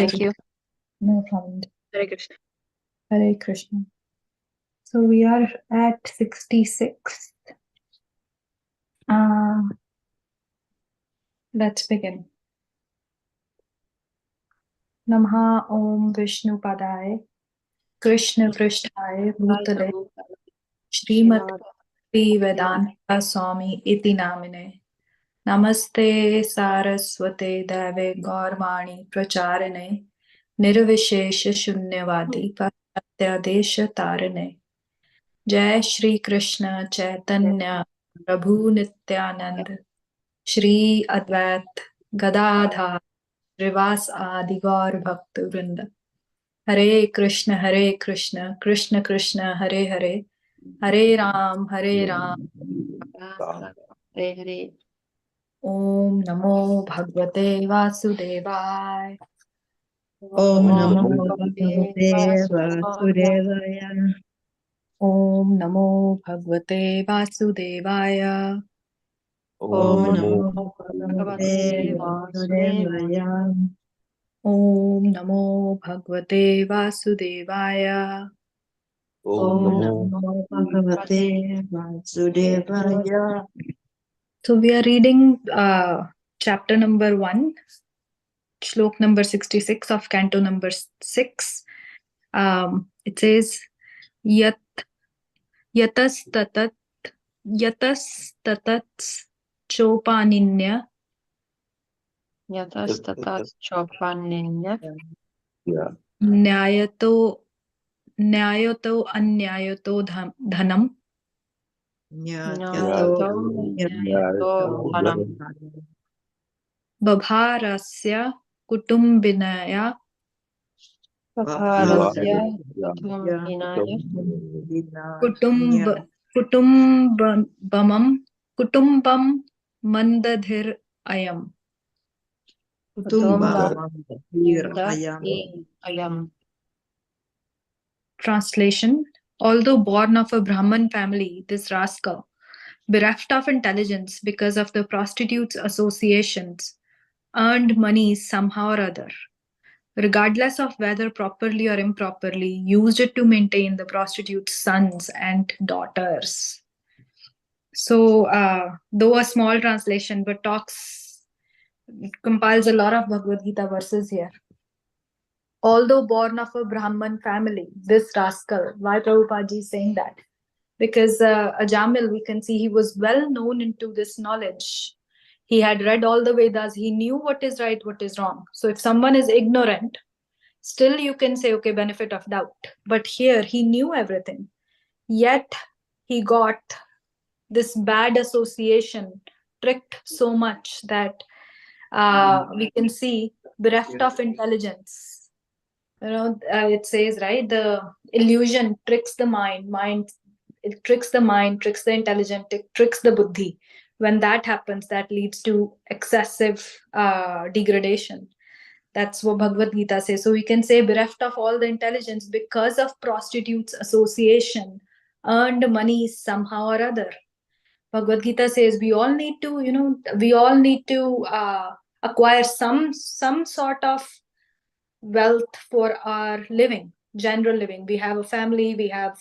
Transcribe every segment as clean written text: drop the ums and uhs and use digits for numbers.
Thank you. No problem. Hare Krishna. Hare Krishna. So we are at 66. Let's begin. Namaha Om Vishnu Padaya Krishna Prishthaya Bhutale Srimad Bhakti Vedanta Swami Iti Namine Namaste Saraswate Deve Gaurvani Pracharine Nirvishesha Shunyavadi Patyadesha Tarine Jai Shri Krishna Chaitanya Prabhu Nityanand Shri Advait Gadadhar Srivas Adi Gaur Bhakta Vrinda Hare Krishna Krishna Krishna Hare Hare Hare Ram Hare Hare. Om Namo Bhagavate Vasudevaya Om Namo Bhagavate Vasudevaya. Om Namo Bhagavate Vasudevaya Om Namo Bhagavate Vasudevaya. Om Namo Bhagavate Vasudevaya Om Namo Bhagavate Vasudevaya. So we are reading chapter number 1, shlok number 66 of canto number 6. It says, Yatas tatat chopaninya Yatastatat Chopaninya nyayato anyayato dhanam Nyayato Dhanam babharasya kutumbinaya Paparasya Kutumbinaya kutumbam mandadhir ayam. Ayam. Translation: Although born of a Brahman family, this rascal, bereft of intelligence because of the prostitutes' associations, earned money somehow or other. Regardless of whether properly or improperly, used it to maintain the prostitutes' sons and daughters. So, though a small translation, but compiles a lot of Bhagavad Gita verses here. Although born of a Brahman family, this rascal, why Prabhupada is saying that? Because Ajamil, we can see he was well known into this knowledge. He had read all the Vedas. He knew what is right, what is wrong. So if someone is ignorant, still you can say, okay, benefit of doubt. But here he knew everything. Yet he got this bad association, tricked so much that we can see bereft of intelligence. It says, right, the illusion tricks the mind, it tricks the mind, tricks the intelligence, it tricks the buddhi. When that happens, that leads to excessive degradation. That's what Bhagavad Gita says. So we can say bereft of all the intelligence because of prostitutes' association, earned money somehow or other. Bhagavad Gita says we all need to acquire some sort of wealth for our living, general living. We have a family, we have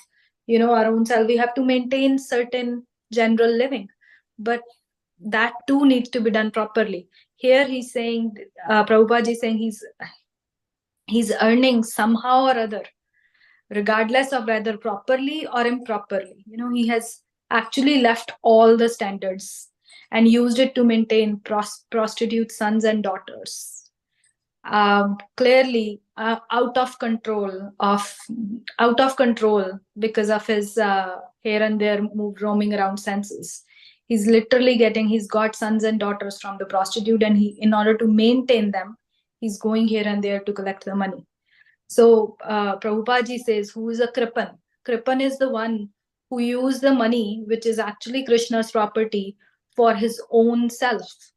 our own self, we have to maintain certain general living, but that too needs to be done properly. Here he's saying, Prabhupada is saying he's earning somehow or other, regardless of whether properly or improperly. He has actually left all the standards and used it to maintain prostitute sons and daughters. Clearly out of control because of his here and there roaming around senses. He's got sons and daughters from the prostitute, and in order to maintain them, he's going here and there to collect the money. So Prabhupada ji says, who is a Kripan? Kripan is the one who used the money, which is actually Krishna's property, for his own self.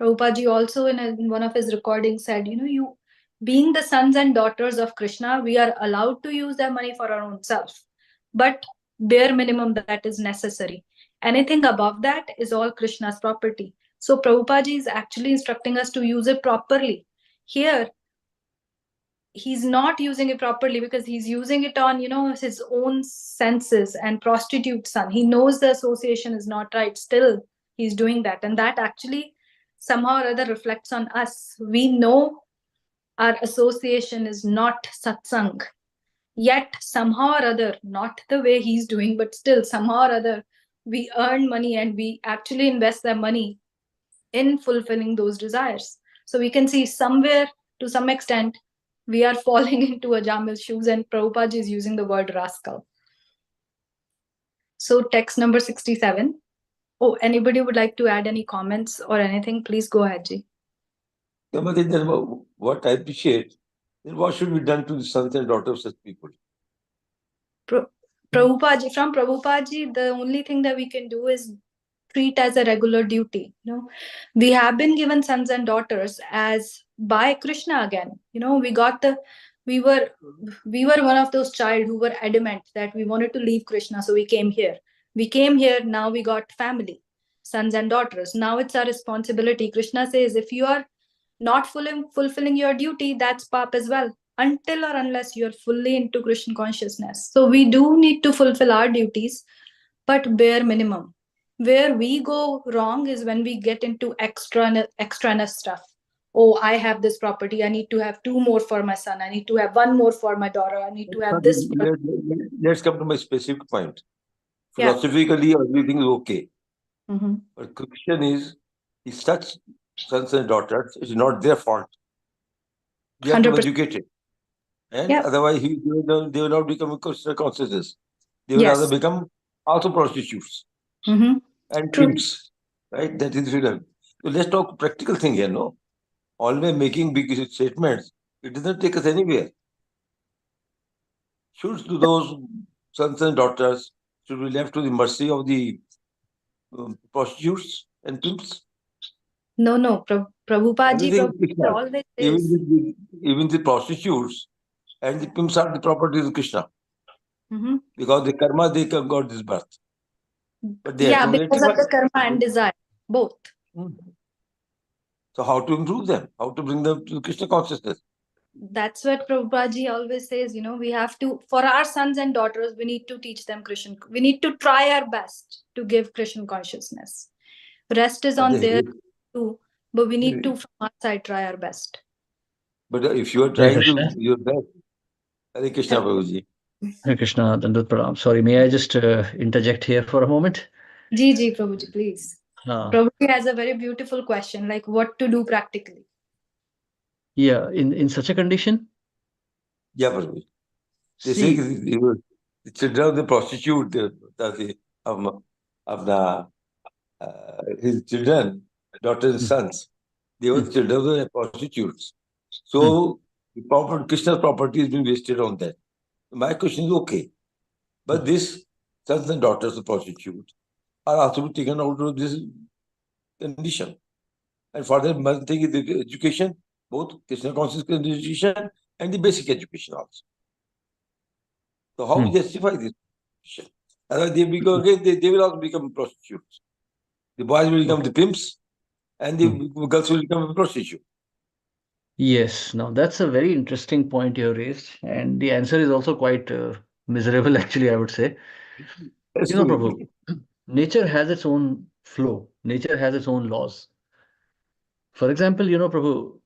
Prabhupada ji also in one of his recordings said, you being the sons and daughters of Krishna, we are allowed to use their money for our own self, but bare minimum that is necessary. Anything above that is all Krishna's property. So Prabhupada ji is actually instructing us to use it properly. Here, he's not using it properly because he's using it on, his own senses and prostitute son. He knows the association is not right. Still, he's doing that. And that actually somehow or other reflects on us. We know our association is not satsang. Yet somehow or other, not the way he's doing, but still somehow or other, we earn money and we actually invest that money in fulfilling those desires. So we can see somewhere, to some extent, we are falling into Ajamil's shoes, and Prabhupada is using the word rascal. So text number 67. Oh, anybody would like to add any comments or anything? Please go ahead, Ji. What I appreciate, then what should be done to the sons and daughters of such people? Prabhupada ji, from Prabhupada ji, the only thing that we can do is treat as a regular duty. We have been given sons and daughters as by Krishna again. We were one of those child who were adamant that we wanted to leave Krishna, so we came here. Now we got family, sons and daughters. Now it's our responsibility. Krishna says, if you are not fulfilling your duty, that's pap as well, until or unless you're fully into Krishna consciousness. So we do need to fulfill our duties, but bare minimum. Where we go wrong is when we get into extra stuff. Oh, I have this property, I need to have 2 more for my son, I need to have 1 more for my daughter, I need to have this. Let's come to my specific point. Yeah. Philosophically, everything is okay. Mm-hmm. But question is such sons and daughters, it's not their fault. They have to be 100%. educated. And Yeah. otherwise, they will not become Krishna consciousness. They will Yes. rather become also prostitutes Mm-hmm. and True. pimps. Right? That is freedom. So let's talk practical thing here, no? Always making big statements, it doesn't take us anywhere. Should those sons and daughters should be left to the mercy of the prostitutes and pimps? No. Prabhupada ji always says. Even the prostitutes and the pimps are the property of Krishna. Mm-hmm. Because the karma, they got this birth. But they Yeah, because of the karma and desire, both. So how to improve them? How to bring them to Krishna consciousness? That's what Prabhupada ji always says, we have to, for our sons and daughters, we need to teach them Krishna. We need to try our best to give Krishna consciousness. Rest is on their too, but we need to, from our side, try our best. But if you are trying to your best, Hare Krishna, Prabhuji. Hare Krishna, Dandat Pranam. Sorry, may I just interject here for a moment? Ji, Prabhuji, please. Prabhuji has a very beautiful question, like what to do practically. Yeah, in such a condition? Yeah, Prabhuji. They say the children of the prostitute, his children, daughters and sons, they were children of the prostitutes. So the Krishna's property has been wasted on that. My question is okay. But these sons and daughters of prostitutes are also taken out of this condition. And for that, one thing is the education, both Krishna consciousness education and the basic education also. So how we justify this? Otherwise, they will also become prostitutes. The boys will become the pimps, and the girls will become prostitutes. Yes, now that's a very interesting point you raised, and the answer is also quite miserable, actually, I would say. Prabhu, nature has its own flow. Nature has its own laws. For example, Prabhu,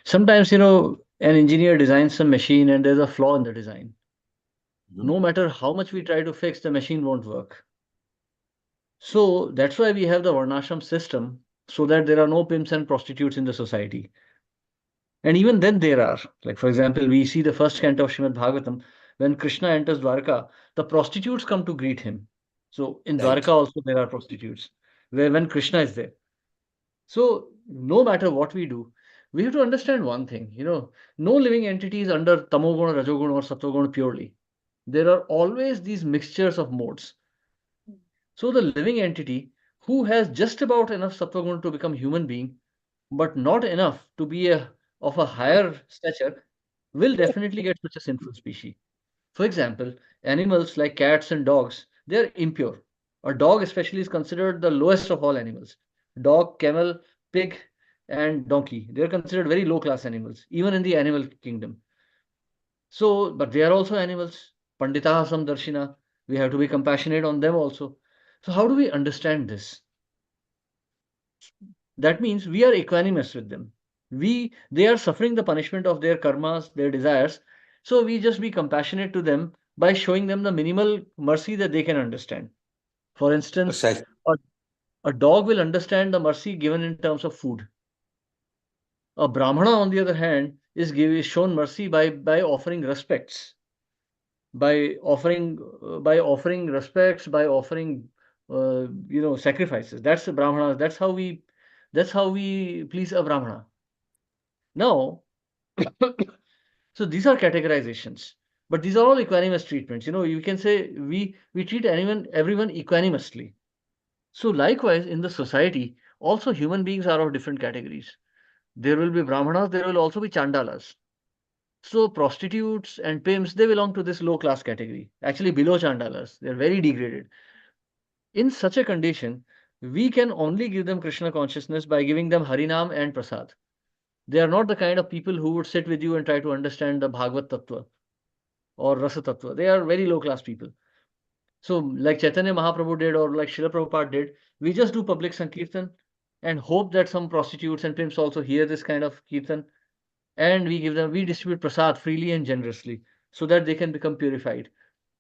sometimes, an engineer designs some machine and there's a flaw in the design. No matter how much we try to fix, the machine won't work. So that's why we have the Varnashram system, so that there are no pimps and prostitutes in the society. And even then there are, like, for example, we see the first canto of Srimad Bhagavatam, when Krishna enters Dwarka, the prostitutes come to greet him. So in Dwarka also there are prostitutes, when Krishna is there. So no matter what we do, we have to understand one thing, no living entity is under Tamoguna, Rajoguna or Sattoguna purely. There are always these mixtures of modes. So the living entity who has just about enough Sattva to become human being, but not enough to be of a higher stature, will definitely get such a sinful species. For example, animals like cats and dogs, they are impure. A dog especially is considered the lowest of all animals. Dog, camel, pig, and donkey. They are considered very low class animals, even in the animal kingdom. So, but they are also animals. Panditaha samdarshina. We have to be compassionate on them also. So, how do we understand this? That means we are equanimous with them. They are suffering the punishment of their karmas, their desires. So we just be compassionate to them by showing them the minimal mercy that they can understand. For instance, Precisely. a dog will understand the mercy given in terms of food. A brahmana, on the other hand, is shown mercy by offering respects, by offering respects, by offering sacrifices. That's the brahmana. That's how we please a brahmana. Now, so these are categorizations, but these are all equanimous treatments. You can say we treat everyone equanimously. So likewise, in the society, also human beings are of different categories. There will be brahmanas, there will also be chandalas. So prostitutes and pimps, they belong to this low class category, actually below chandalas. They're very degraded. In such a condition, we can only give them Krishna consciousness by giving them Harinam and Prasad. They are not the kind of people who would sit with you and try to understand the Bhagavad Tattva or Rasa Tattva. They are very low class people. So, like Chaitanya Mahaprabhu did or like Srila Prabhupada did, we just do public Sankirtan and hope that some prostitutes and pimps also hear this kind of Kirtan, and we distribute prasad freely and generously so that they can become purified.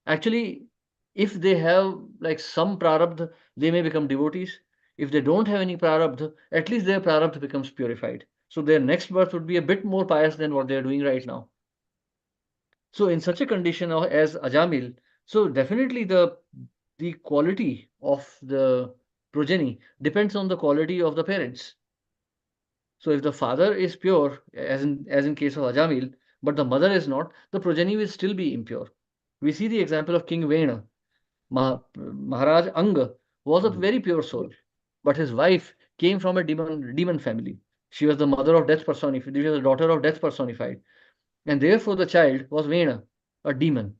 Actually, if they have like some prarabdha, they may become devotees. If they don't have any prarabdha, at least their prarabdha becomes purified. So their next birth would be a bit more pious than what they are doing right now. So in such a condition as Ajamil, so definitely the quality of the progeny depends on the quality of the parents. So if the father is pure, as in case of Ajamil, but the mother is not, the progeny will still be impure. We see the example of King Vena. Maharaj Anga was a very pure soul, but his wife came from a demon family. She was the mother of death personified. She was the daughter of death personified, and therefore the child was Vena, a demon,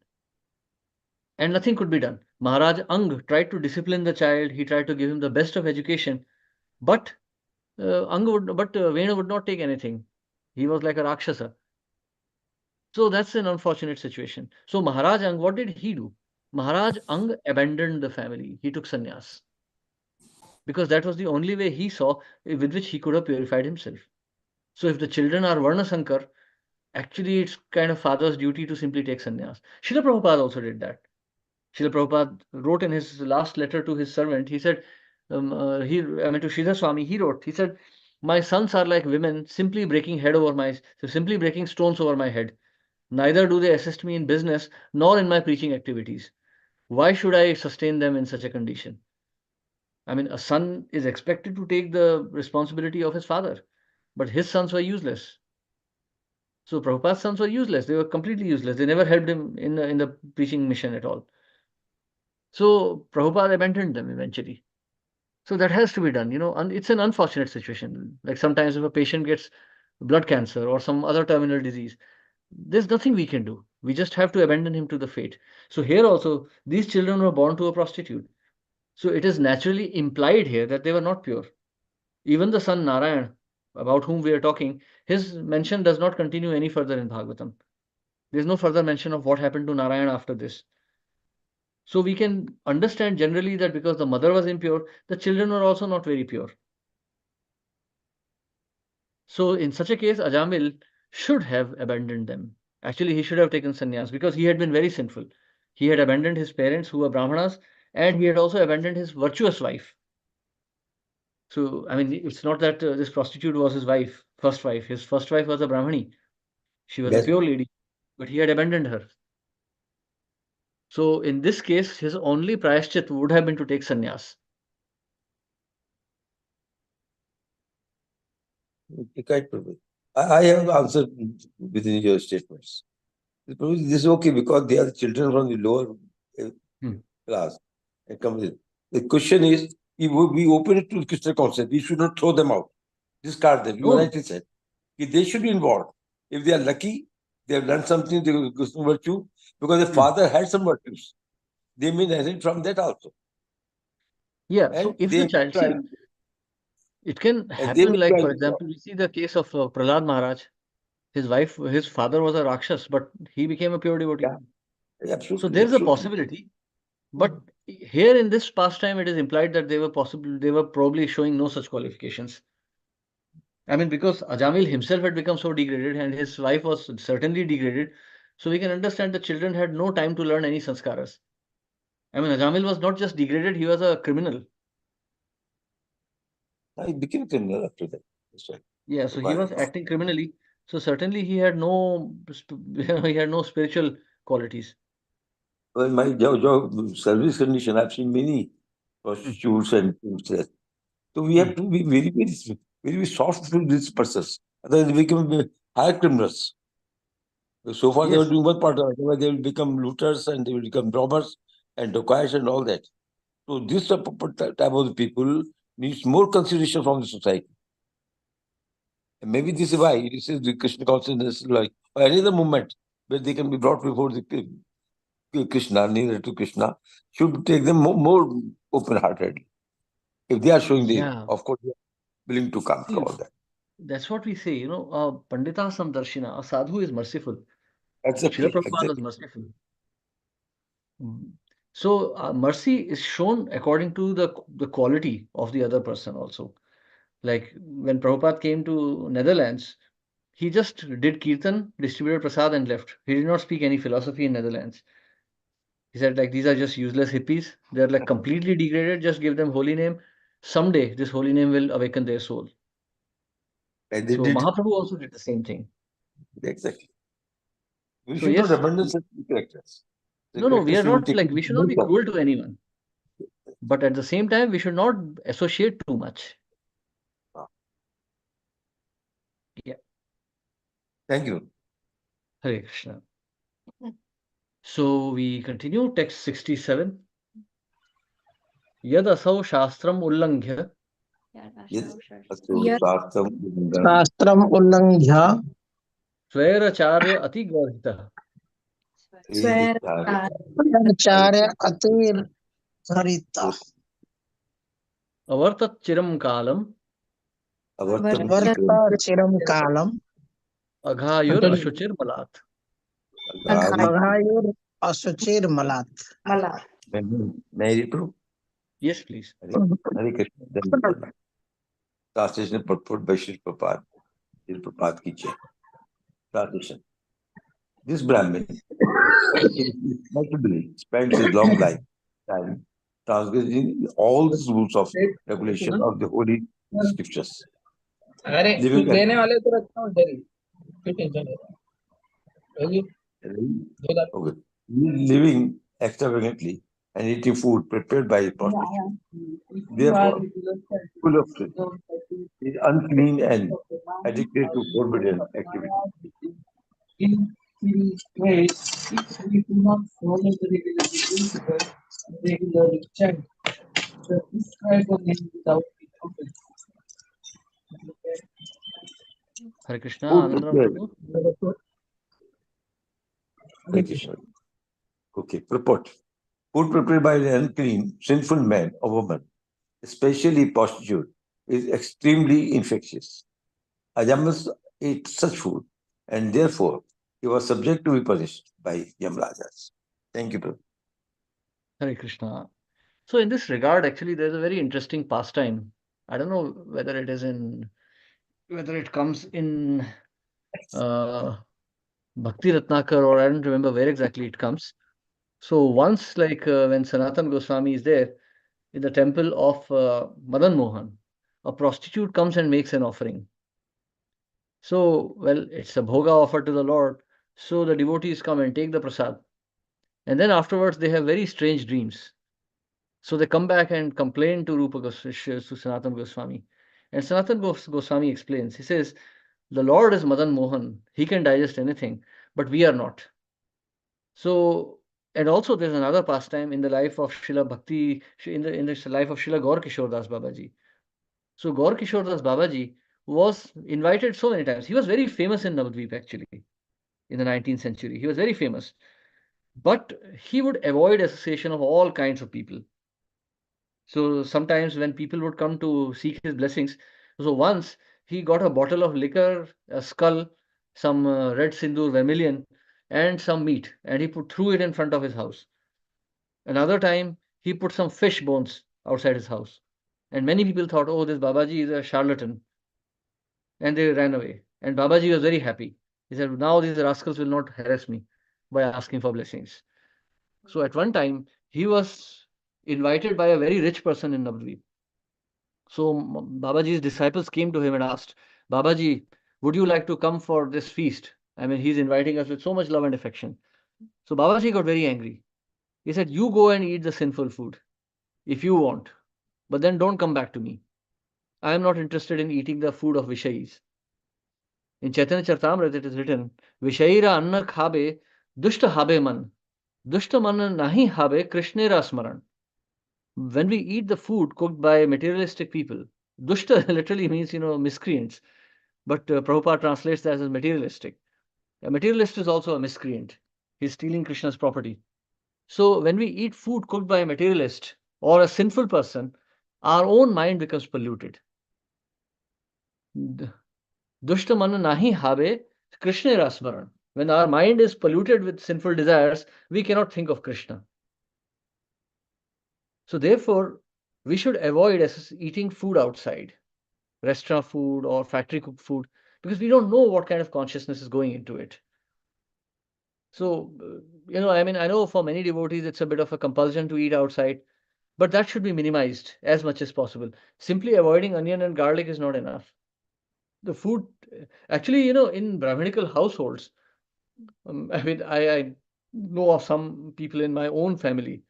and nothing could be done. Maharaj Ang tried to discipline the child. He tried to give him the best of education, but Vena would not take anything. He was like a Rakshasa. So that's an unfortunate situation. So Maharaj Ang, what did he do? Maharaj Ang abandoned the family. He took sannyas because that was the only way he saw with which he could have purified himself. So if the children are Varna Sankar, actually it's kind of father's duty to simply take sannyas. Srila Prabhupada also did that. Srila Prabhupada wrote in his last letter to his servant, he said, to Sridhar Swami, he said, my sons are like women simply breaking stones over my head. Neither do they assist me in business nor in my preaching activities. Why should I sustain them in such a condition? I mean, a son is expected to take the responsibility of his father, but his sons were useless. So Prabhupada's sons were useless. They were completely useless. They never helped him in the preaching mission at all. So Prabhupada abandoned them eventually. So that has to be done, and it's an unfortunate situation. Like sometimes if a patient gets blood cancer or some other terminal disease, there's nothing we can do. We just have to abandon him to the fate. So here also, these children were born to a prostitute. So it is naturally implied here that they were not pure. Even the son Narayan, about whom we are talking, his mention does not continue any further in Bhagavatam. There's no further mention of what happened to Narayan after this. So we can understand generally that because the mother was impure, the children were also not very pure. So in such a case, Ajamil should have abandoned them. Actually, he should have taken sannyas because he had been very sinful. He had abandoned his parents who were brahmanas, and he had also abandoned his virtuous wife. So, I mean, it's not that this prostitute was his first wife. His first wife was a brahmani. She was a pure lady, but he had abandoned her. So in this case, his only prayashchit would have been to take sannyas. I have answered within your statements. This is okay because they are the children from the lower class. The question is, if we open it to Krishna consciousness, we should not throw them out, discard them. You rightly said. They should be involved. If they are lucky, they have learned something, they will some virtue, because the father had some virtues. They may inherit from that also. Yeah, and so if the child, It can And they happen, will like, try for to- example, we see the case of Prahlad Maharaj. His father was a Rakshas, but he became a pure devotee. Yeah, absolutely. So there's a absolutely. possibility. But here in this pastime, it is implied that they were probably showing no such qualifications. I mean, because Ajamil himself had become so degraded and his wife was certainly degraded. So we can understand the children had no time to learn any sanskaras. I mean, Ajamil was not just degraded, he was a criminal. He became a criminal after that. That's right. Yeah, so he Why? was acting criminally. So certainly he had he had no spiritual qualities. Well, my job service condition, I've seen many prostitutes and things there. So we have to be very soft to these persons. Otherwise, they become higher criminals. So far, they Yes. were doing one part, otherwise, they will become looters and they will become robbers and dacoits and all that. So this type of people needs more consideration from the society. And maybe this is why this is the Krishna consciousness, like or any other movement where they can be brought before the Krishna, nearer to Krishna, should take them more open-heartedly. If they are showing Yeah. of course, they are willing to come for all that. That's what we say, Pandita Samdarshina, a sadhu is merciful. Exactly. Srila Prabhupada was merciful. So mercy is shown according to the quality of the other person also. Like when Prabhupada came to Netherlands, he just did kirtan, distributed prasad and left. He did not speak any philosophy in Netherlands. He said like these are just useless hippies. They're like completely degraded. Just give them holy name. Someday this holy name will awaken their soul. And they So did Mahaprabhu also did the same thing. exactly. We So should not yes, abandon such characters. The no, we characters are should be not taken like we should not be note of. cruel to anyone. But at the same time, we should not associate too much. Yeah. Thank you. Hare Krishna. So we continue text 67. Yad asau shastram ullanghya Yes. Yes. शास्त्रम उल्लंघ्य स्वैरचार्य अतिगर्हितः आचार्य अतिर्घरित अवर्तत चिरम कालम वर्त चिरम कालम अघायुर अशुचिर बलात्. अघायुर असुचिर मलात. May I reprove? Yes, please. Hare Krishna. Translation purport by Srila Prabhupada. Srila Prabhupada ki jai. Translation. This Brahmin respectably spends his long life time transgressing all the rules of regulation of the holy scriptures. Living extravagantly and eating food prepared by prostitutes. Therefore, full of sin, is unclean and addicted to forbidden activity. In his ways, if we do not follow the regular principles and regularly chant, the prescribed name without being offensive. Hare Krishna. Food Anandram prepared. Prabhu. Hare Krishna. Okay, purport. Food prepared by an unclean, sinful man or woman, especially prostitute, is extremely infectious. Ajamas ate such food, and therefore he was subject to be punished by Yamrajas. Thank you, Prabhu. Hare Krishna. So in this regard, actually, there's a very interesting pastime. I don't know whether it comes in Bhakti Ratnakar, or I don't remember where exactly it comes. So once, like when Sanatan Goswami is there in the temple of Madan Mohan, a prostitute comes and makes an offering. So, well, it's a bhoga offered to the Lord. So the devotees come and take the prasad. And then afterwards, they have very strange dreams. So they come back and complain to Sanatan Goswami. And Sanatan Goswami explains, he says, the Lord is Madan Mohan. He can digest anything, but we are not. So, and also there's another pastime in the life of Srila Bhakti, in the life of Srila Gaur Kishore Das Babaji. So Gaur Kishore Das Babaji was invited so many times. He was very famous in Navadvip actually, in the 19th century. He was very famous. But he would avoid association of all kinds of people. So sometimes when people would come to seek his blessings, So once he got a bottle of liquor, a skull, some red sindoor vermilion, and some meat, and he threw it in front of his house. Another time, he put some fish bones outside his house. And many people thought, oh, this Babaji is a charlatan. And they ran away. And Babaji was very happy. He said, now these rascals will not harass me by asking for blessings. So at one time, he was invited by a very rich person in Navadvip. So Babaji's disciples came to him and asked, Babaji, would you like to come for this feast? I mean, he's inviting us with so much love and affection. So Babaji got very angry. He said, you go and eat the sinful food if you want, but then don't come back to me. I am not interested in eating the food of Vishayis. In Chaitanya Charitamrita it is written, Vishaira anna khabe, dushta habe man. Dushta man nahi habe, Krishnera smaran. When we eat the food cooked by materialistic people, dushta literally means, miscreants. But Prabhupada translates that as materialistic. A materialist is also a miscreant. He's stealing Krishna's property. So when we eat food cooked by a materialist or a sinful person, our own mind becomes polluted. Dushta mana nahi habe, Krishna rasmaran. When our mind is polluted with sinful desires, we cannot think of Krishna. So therefore, we should avoid eating food outside, restaurant food or factory cooked food, because we don't know what kind of consciousness is going into it. So, I know for many devotees, it's a bit of a compulsion to eat outside, but that should be minimized as much as possible. Simply avoiding onion and garlic is not enough. The food, actually, in Brahminical households, I know of some people in my own family,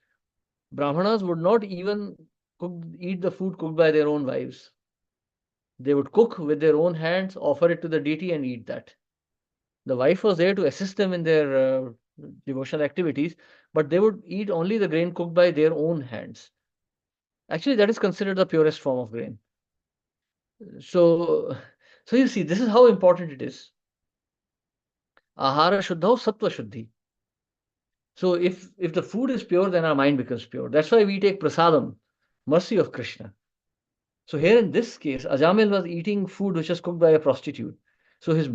Brahmanas would not even eat the food cooked by their own wives. They would cook with their own hands, offer it to the deity and eat that. The wife was there to assist them in their devotional activities, but they would eat only the grain cooked by their own hands. Actually, that is considered the purest form of grain. So you see, this is how important it is. Ahara shuddha, sattva shuddhi. So if the food is pure, then our mind becomes pure. That's why we take prasadam, mercy of Krishna. So here in this case, Ajamil was eating food which was cooked by a prostitute. So his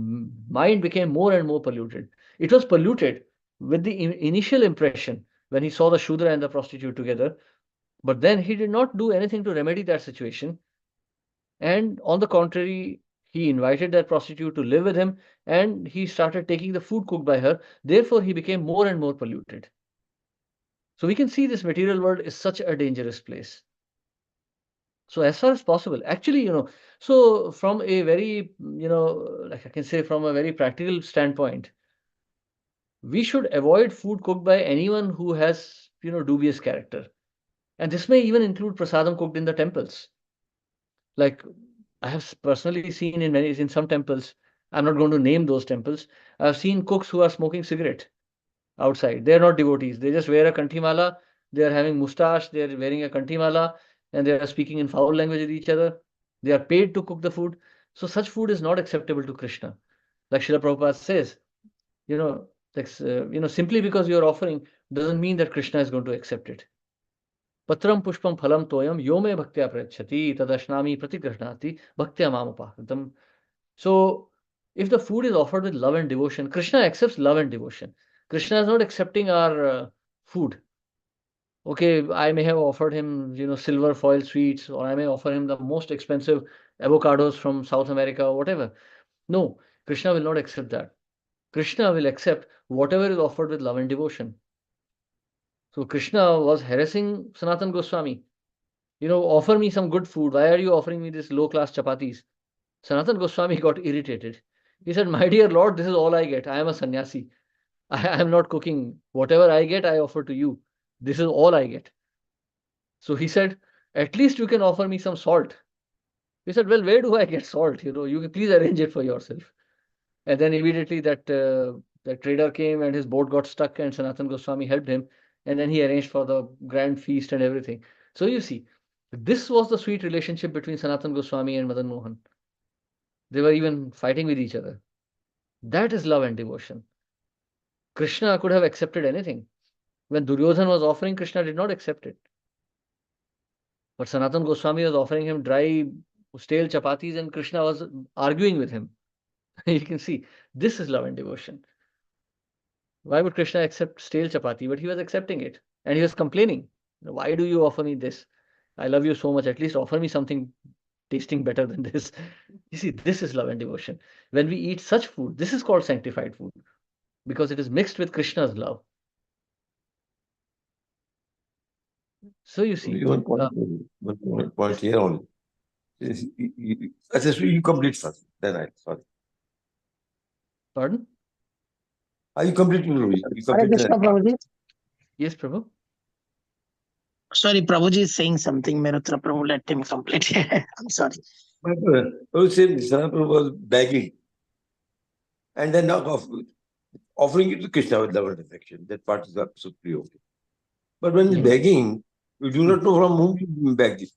mind became more and more polluted. It was polluted with the initial impression when he saw the Shudra and the prostitute together. But then he did not do anything to remedy that situation. And on the contrary, he invited that prostitute to live with him and he started taking the food cooked by her. Therefore, he became more and more polluted. So we can see this material world is such a dangerous place. So as far as possible, actually, so from a very, like I can say from a very practical standpoint, we should avoid food cooked by anyone who has, dubious character. And this may even include prasadam cooked in the temples. Like I have personally seen in some temples, I'm not going to name those temples, I've seen cooks who are smoking cigarette outside. They're not devotees. They just wear a kantimala. They're having mustache. They're wearing a kantimala and they are speaking in foul language with each other. They are paid to cook the food. So such food is not acceptable to Krishna. Like Srila Prabhupada says, simply because you're offering doesn't mean that Krishna is going to accept it. Patram pushpam phalam toyam yome bhaktya prachati tadashnami pratigrashnati bhaktya mamapahritam. So if the food is offered with love and devotion, Krishna accepts love and devotion. Krishna is not accepting our food. Okay, I may have offered him, silver foil sweets, or I may offer him the most expensive avocados from South America or whatever. No, Krishna will not accept that. Krishna will accept whatever is offered with love and devotion. So Krishna was harassing Sanatan Goswami. Offer me some good food. Why are you offering me this low-class chapatis? Sanatan Goswami got irritated. He said, my dear Lord, this is all I get. I am a sannyasi. I am not cooking. Whatever I get, I offer to you. This is all I get. So he said, at least you can offer me some salt. He said, well, where do I get salt? You can please arrange it for yourself. And then immediately that trader came and his boat got stuck and Sanatan Goswami helped him. And then he arranged for the grand feast and everything. So you see, this was the sweet relationship between Sanatan Goswami and Madan Mohan. They were even fighting with each other. That is love and devotion. Krishna could have accepted anything. When Duryodhan was offering, Krishna did not accept it. But Sanatan Goswami was offering him dry stale chapatis, and Krishna was arguing with him. You can see this is love and devotion. Why would Krishna accept stale chapati? But he was accepting it, and he was complaining. Why do you offer me this? I love you so much. At least offer me something tasting better than this. You see, this is love and devotion. When we eat such food, this is called sanctified food because it is mixed with Krishna's love. So you see, One point here only. You complete first, then I sorry. pardon? Are you complete? You Hare complete Krishna, that. Prabhuji. Yes, Prabhu. Sorry, Prabhuji is saying something. Merutra Prabhu, let him complete. I'm sorry. But I would say Sanatana was begging and then offering it to Krishna with love and affection. That part is absolutely okay. But when Yeah. begging, you do not know from whom you beg it.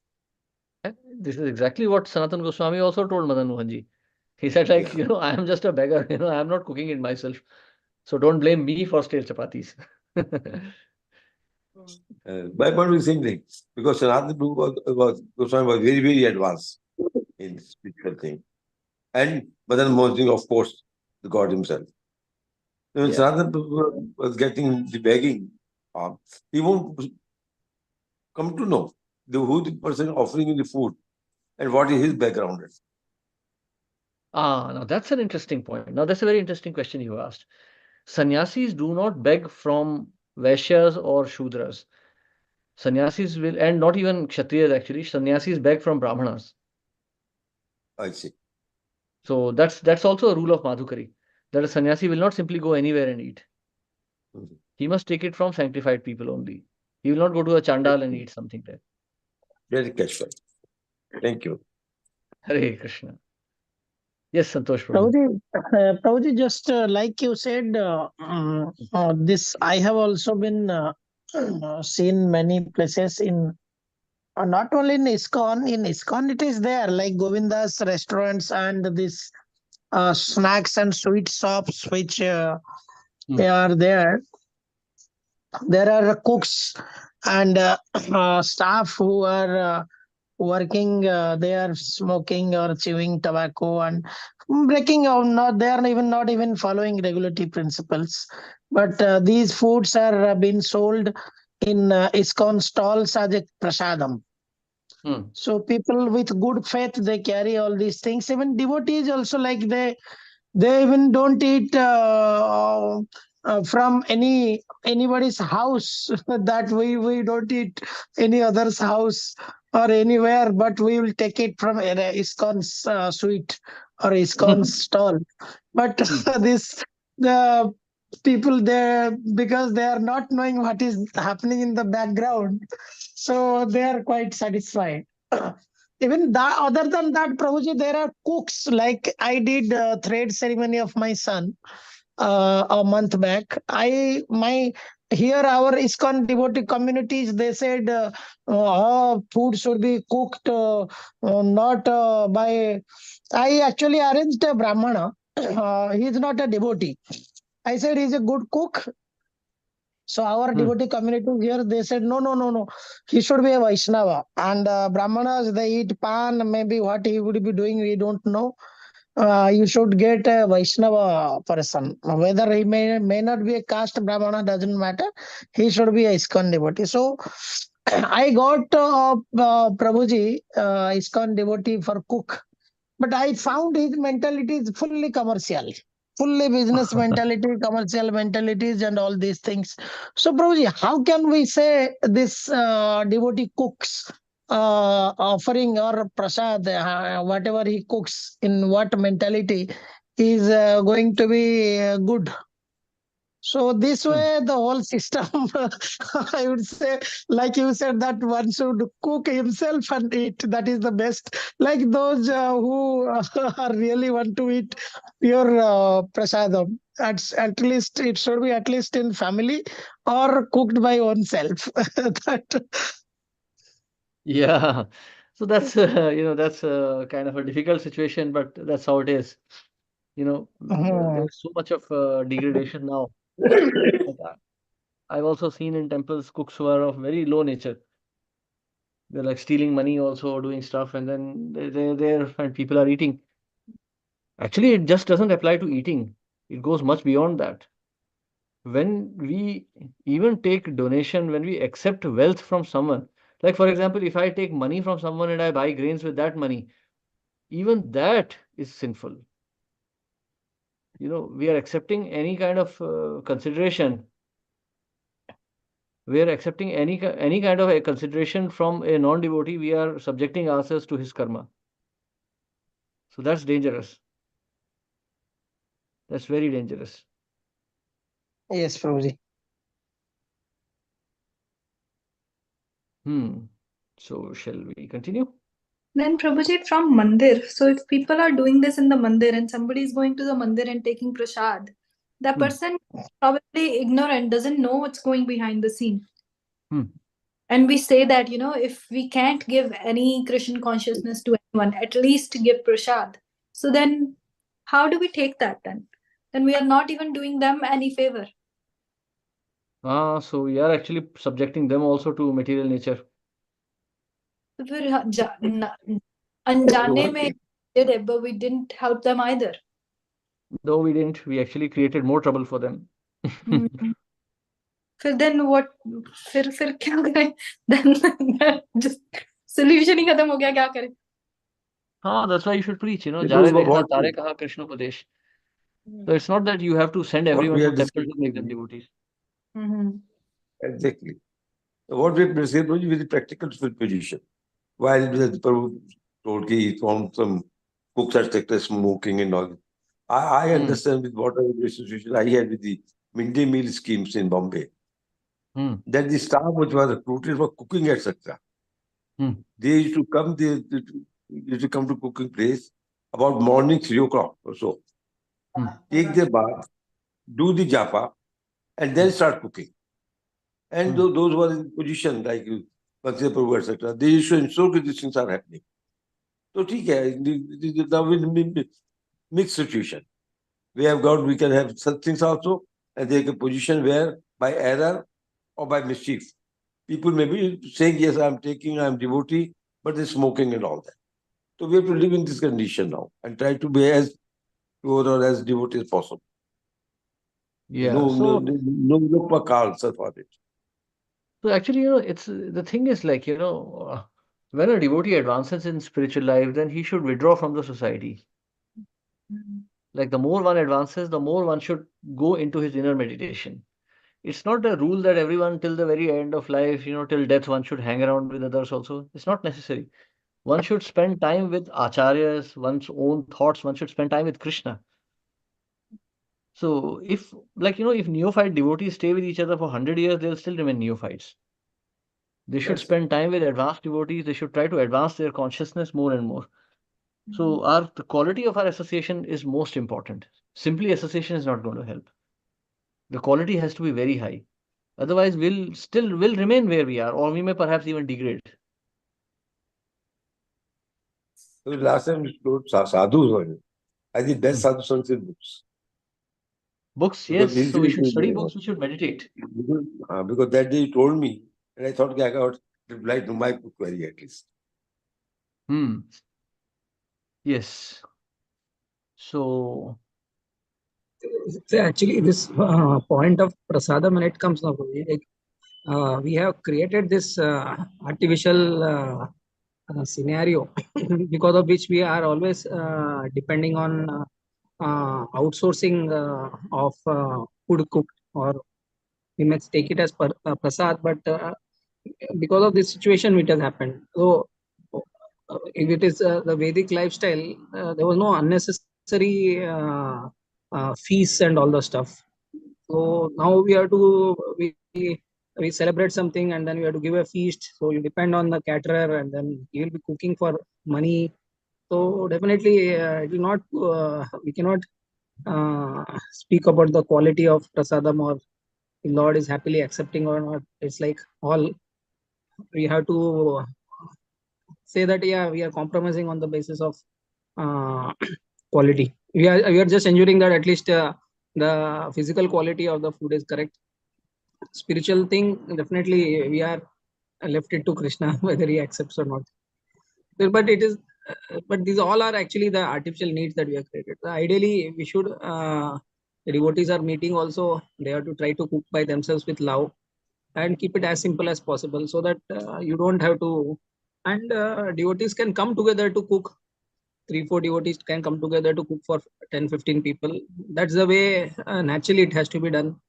This is exactly what Sanatan Goswami also told Madan Mohanji. He said, like, Yeah. I am just a beggar, I am not cooking it myself. So don't blame me for stale chapatis. My point is the same thing. Because Sanatana Goswami was very, very advanced in spiritual thing. And Madan Mohanji, of course, the God himself. When Yeah. Sanatana was getting the begging, he won't come to know who the person offering you the food and what is his background. Now that's an interesting point. Now that's a very interesting question you asked. Sannyasis do not beg from Vaishyas or Shudras. Sannyasis will, and not even Kshatriyas actually, sannyasis beg from Brahmanas. I see. So that's also a rule of Madhukari, that a sannyasi will not simply go anywhere and eat. Mhm. He must take it from sanctified people only. He will not go to a chandal and eat something there. Very casual. Thank you. Hare Krishna. Yes, Santosh Prabhu. Prabhuji, just like you said, this I have also been seen many places in, not only in ISKCON it is there, like Govinda's restaurants and this snacks and sweet shops which they are there. There are cooks and staff who are working, they are smoking or chewing tobacco and breaking out, not they are even not even following regulatory principles, but these foods are being sold in ISKCON stalls as a prasadam. So people with good faith, they carry all these things. Even devotees also, like they even don't eat from anybody's house. That we don't eat any other's house or anywhere, but we will take it from ISKCON's suite or ISKCON's stall. But this the people there, because they are not knowing what is happening in the background, so they are quite satisfied. Even that, other than that, Prabhuji, there are cooks. Like I did thread ceremony of my son a month back. Here our ISKCON devotee communities, they said food should be cooked not by. I actually arranged a Brahmana. He is not a devotee. I said he's a good cook. So our devotee community here, they said, no. He should be a Vaishnava. And Brahmanas, they eat pan, maybe what he would be doing, we don't know. You should get a Vaishnava person. Whether he may not be a caste Brahmana, doesn't matter. He should be a ISKCON devotee. So I got Prabhuji, ISKCON devotee for cook. But I found his mentality is fully commercial. Fully business mentality, commercial mentalities, and all these things. So, Prabhuji, how can we say this devotee cooks offering or prasad, whatever he cooks, in what mentality is going to be good? So this way, the whole system, I would say, like you said, that one should cook himself and eat. That is the best. Like those who are really want to eat pure prasadam. At least it should be at least in family or cooked by oneself. That. Yeah. So that's that's kind of a difficult situation, but that's how it is. There's so much of degradation now. Like, I've also seen in temples cooks who are of very low nature. They're like stealing money also, doing stuff, and then they're there and people are eating. Actually, it just doesn't apply to eating. It goes much beyond that. When we even take donation, when we accept wealth from someone, like for example, if I take money from someone and I buy grains with that money, even that is sinful. We are accepting any kind of consideration. We are accepting any kind of a consideration from a non-devotee. We are subjecting ourselves to his karma. So that's dangerous. That's very dangerous. Yes, Prabhuji. So shall we continue? Then Prabhuji, from mandir, so if people are doing this in the mandir and somebody is going to the mandir and taking prasad, the person probably ignorant, doesn't know what's going behind the scene. And we say that, if we can't give any Krishna consciousness to anyone, at least give prasad. So then how do we take that then? Then we are not even doing them any favor. So we are actually subjecting them also to material nature. तो फिर अनजाने में did it, but we didn't help them either. No, we didn't. We actually created more trouble for them. फिर then what? फिर क्या करें? Then just solution ही खत्म हो गया, क्या करें? That's why you should preach, Because Jare what- dekha tare kaha Krishna Upadesh. So it's not that you have to send everyone we to have temple to discussed- make them devotees. Exactly. What we have said was with the practical position. While the Prabhu told he found some cooks at sector smoking and all. I understand with whatever association I had with the midday meal schemes in Bombay, that the staff which was recruited for cooking, etc. They used to come, they used to come to cooking place about morning 3 o'clock or so. Take their bath, do the japa, and then start cooking. And those who are in position like Bhaksha Prabhu, etc., they used to ensure that these things are happening. So, now in mixed situation. We can have such things also, and take a position where by error or by mischief, people may be saying, yes, I'm devotee, but they're smoking and all that. So we have to live in this condition now and try to be as pure or as devotee as possible. Yeah. No answer for it. So actually, it's the thing is like, when a devotee advances in spiritual life, then he should withdraw from the society. Like the more one advances, the more one should go into his inner meditation. It's not a rule that everyone till the very end of life, till death, one should hang around with others also. It's not necessary. One should spend time with acharyas, one's own thoughts. One should spend time with Krishna. So if neophyte devotees stay with each other for 100 years, they'll still remain neophytes. They should spend time with advanced devotees. They should try to advance their consciousness more and more. So the quality of our association is most important. Simply association is not going to help. The quality has to be very high. Otherwise, we'll remain where we are, or we may perhaps even degrade. So last time we wrote sadhus. I think best sadhu songs in books. Books, yes. So we should study books, we should meditate. Because that day you told me, and I thought I got reply to my query at least. Yes. So actually, this point of prasadam, when it comes now, like we have created this artificial scenario because of which we are always depending on outsourcing of food cooked, or we may take it as prasad, but because of this situation it has happened. So if it is the Vedic lifestyle, there was no unnecessary feasts and all the stuff. So now we have to we celebrate something and then we have to give a feast. So you depend on the caterer and then he will be cooking for money. So definitely it will not. We cannot speak about the quality of prasadam or the Lord is happily accepting or not. It's like all we have to say that we are compromising on the basis of quality. We are just ensuring that at least the physical quality of the food is correct. Spiritual thing, definitely we are left it to Krishna whether he accepts or not. But it is, but these all are actually the artificial needs that we have created. So ideally, we should, the devotees are meeting also, they have to try to cook by themselves with love and keep it as simple as possible so that you don't have to, and devotees can come together to cook. 3-4 devotees can come together to cook for 10-15 people. That's the way naturally it has to be done.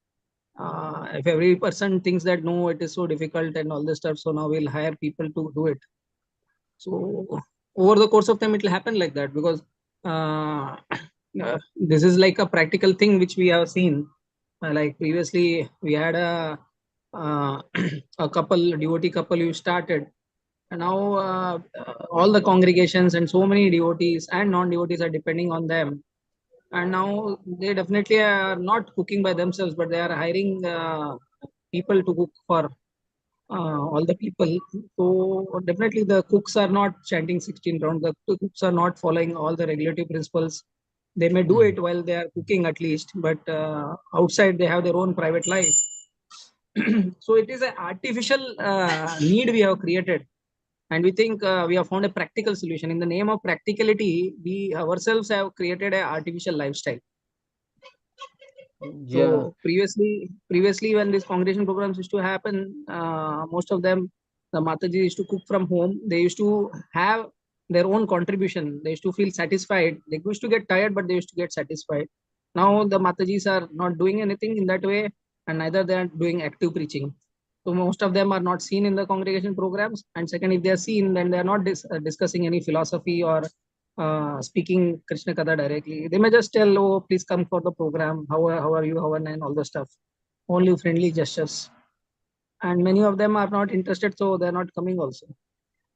If every person thinks that no, it is so difficult and all this stuff, so now we'll hire people to do it. So over the course of time, it will happen like that because this is like a practical thing which we have seen. Like previously, we had a a devotee couple who started, and now all the congregations and so many devotees and non-devotees are depending on them. And now they definitely are not cooking by themselves, but they are hiring people to cook for all the people. So definitely the cooks are not chanting 16 rounds. The cooks are not following all the regulative principles. They may do it while they are cooking at least, but outside they have their own private life. So it is an artificial need we have created. And we think we have found a practical solution. In the name of practicality, we ourselves have created an artificial lifestyle. Yeah. So previously when these congregation programs used to happen, most of them, the Mataji used to cook from home. They used to have their own contribution. They used to feel satisfied. They used to get tired, but they used to get satisfied. Now the Matajis are not doing anything in that way, and neither they are doing active preaching. So most of them are not seen in the congregation programs. And second, if they are seen, then they are not discussing any philosophy or speaking Krishna Katha directly. They may just tell, oh, please come for the program. How are you? How are you? And all the stuff. Only friendly gestures. And many of them are not interested, so they're not coming also.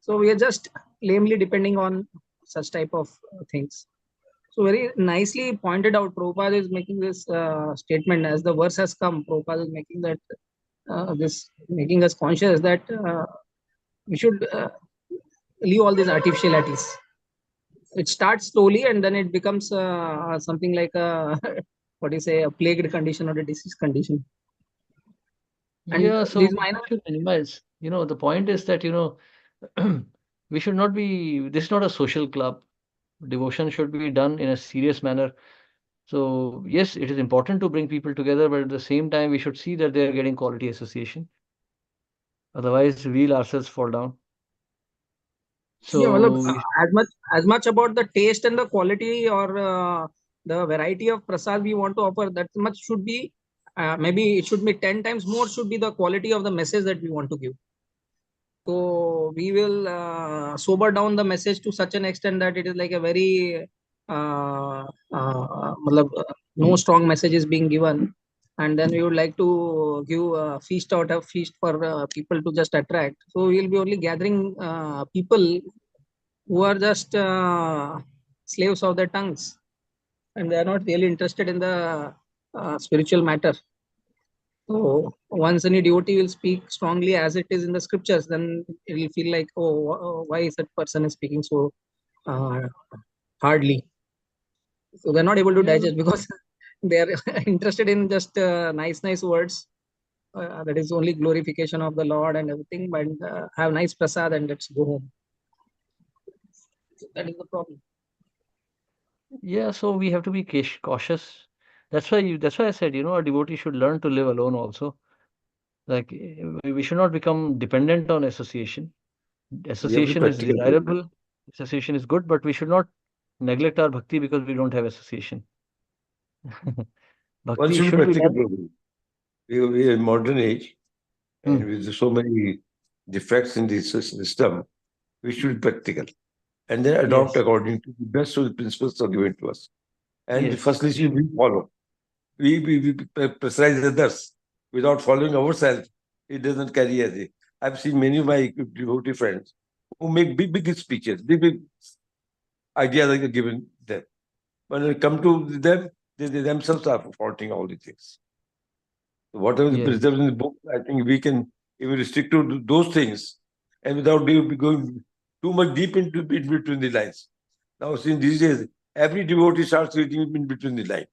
So we are just lamely depending on such type of things. So very nicely pointed out, Prabhupada is making this statement as the verse has come. Prabhupada is making that making us conscious that we should leave all these artificialities. It starts slowly and then it becomes something like a what do you say, a plagued condition or a disease condition. And Yeah, so these we minor, should minimize. The point is that, we should not be, this is not a social club. Devotion should be done in a serious manner. So, yes, it is important to bring people together, but at the same time, we should see that they are getting quality association. Otherwise, we'll ourselves fall down. yeah, well, So, as much about the taste and the quality or the variety of prasad we want to offer, that much should be maybe it should be 10 times more should be the quality of the message that we want to give. So we will sober down the message to such an extent that it is like a very no strong message is being given, and then we would like to give a feast out of feast for people to just attract. So we will be only gathering people who are just slaves of their tongues, and they are not really interested in the spiritual matter. So once any devotee will speak strongly as it is in the scriptures, then it will feel like, oh, why is that person is speaking so uh, hardly? So they're not able to digest because they are interested in just nice words. That is only glorification of the Lord and everything, but have nice prasad and let's go home. So that is the problem. yeah, so we have to be cautious. That's why I said, a devotee should learn to live alone also. Like, we should not become dependent on association. We have to be Association is practical. desirable, association is good, but we should not neglect our bhakti because we don't have association. One Bhakti should be should be practical. done. We are in modern age, and Hmm. with so many defects in the system, we should be practical and then adopt Yes, according to the best of the principles are given to us. And yes, firstly, we follow. We pressurize others without following ourselves. It doesn't carry as a. I've seen many of my devotee friends who make big speeches, big ideas are given them. When it come to them, they themselves are faulting all the things. Whatever is yes, preserved in the book, I think we can even restrict to those things and without going too much deep into in between the lines. Now, since these days, every devotee starts reading in between the lines.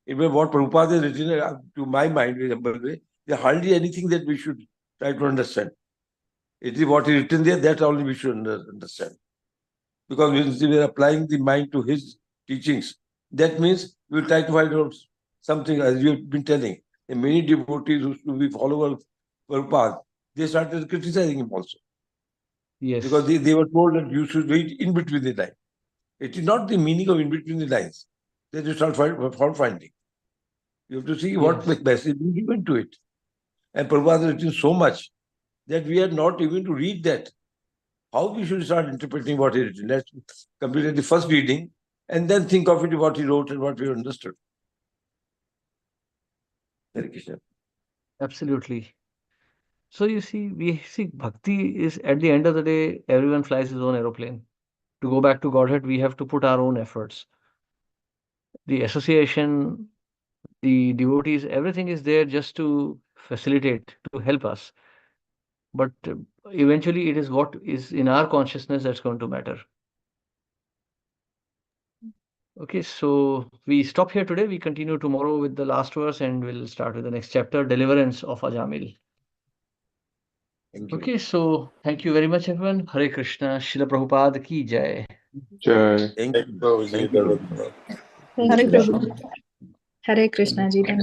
Even what Prabhupada has written, to my mind, there's hardly anything that we should try to understand. It is what is written there, that only we should understand. Because when we are applying the mind to his teachings, that means we will try to find out something, as you have been telling. And many devotees who follow our path, they started criticizing him also. Yes. Because they were told that you should read in between the lines. It is not the meaning of in between the lines that you start fault finding. You have to see what Yes. message is given to it. And Prabhupada has written so much that we are not even to read that. How we should start interpreting what he written? Let's complete the first reading and then think of it, what he wrote and what we understood. Hare Krishna. Absolutely. So you see, we see bhakti is at the end of the day, everyone flies his own aeroplane. To go back to Godhead, we have to put our own efforts. The association, the devotees, everything is there just to facilitate, to help us. But eventually, it is what is in our consciousness that's going to matter. Okay, so we stop here today. We continue tomorrow with the last verse and we'll start with the next chapter, Deliverance of Ajamil. Thank you. Okay, so thank you very much, everyone. Hare Krishna, Srila Prabhupada ki jai. Jai. Thank you. Prabhuji. Thank you. Hare Krishna. Hare Krishna ji.